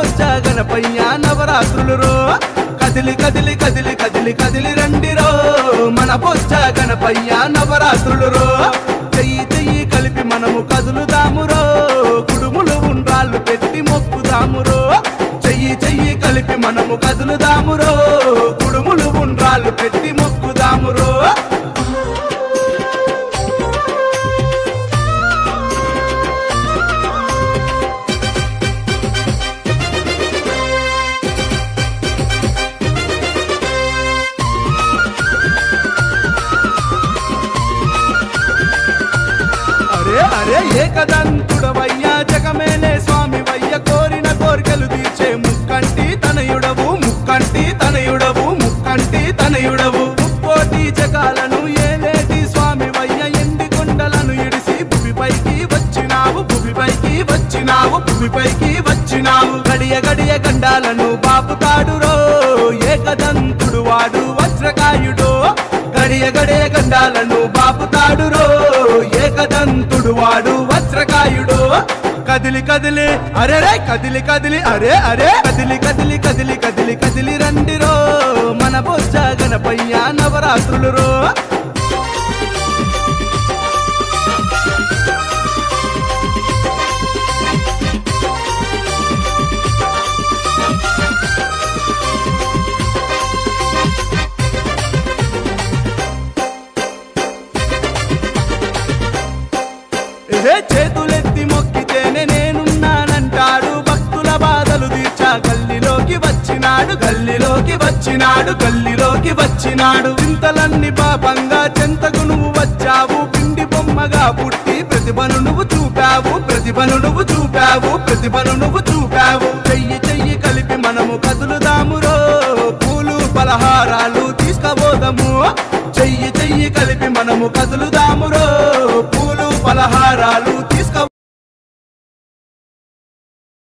బొజ్జ గణపయ్య నవరాత్రులు రో కదిలి కదిలి కదిలి కదిలి కదిలి రండిరో మన బొజ్జ గణపయ్య నవరాత్రులు రో చెయ్యి చెయ్యి కలిపి మనము కదులుదామురో కుడుములు ఉండ్రాళ్ళు పెట్టి మొక్కుదామురో చెయ్యి చెయ్యి కలిపి మనము కదులుదామురో కుడుములు ఉండ్రాళ్ళు పెట్టి మొక్కుదామురో అరే ఏకదంతుడవయ్యా జగమేలే స్వామి వయ్య కోరిన కోరికలు తీర్చే ముక్కంటి తనయుడవు ముక్కంటి తనయుడవు ముక్కంటి తనయుడవు ముక్కోటి జగాలను ఏలేటి స్వామి వయ్య ఎండి కొండలను ఇడిసి భూమిపైకి వచ్చినావు భూమిపైకి వచ్చినావు భూమిపైకి వచ్చినావు గడియ గడియ గండాలను బాపుతాడురో ఏకదంతుడు వాడు వజ్రకాయుడో గడియ గడియ గండాలను బాపుతాడురో ఏకదంతుడు వాడు వజ్రకాయుడు కదిలి కదిలి అరే రే కదిలి కదిలి అరే అరే కదిలి కదిలి కదిలి కదిలి కదిలి రండిరో మన బొజ్జ గణపయ్య నవరాత్రులు రో చేతులెత్తి మొక్కితేనే నేనున్నానంటాడు భక్తుల బాధలు తీర్చా గల్లిలోకి వచ్చినాడు గల్లిలోకి వచ్చినాడు గల్లిలోకి వచ్చినాడు చింతలన్నీ పాపంగా చెంతకు నువ్వు వచ్చావు పిండి బొమ్మగా పుట్టి ప్రతిభను నువ్వు చూపావు ప్రతిభను నువ్వు చూపావు ప్రతిభను నువ్వు చూపావు చెయ్యి చెయ్యి కలిపి మనము కదులుదామురో పూలు పలహారాలు తీసుకపోదాము చెయ్యి చెయ్యి కలిపి మనము కదులుదాము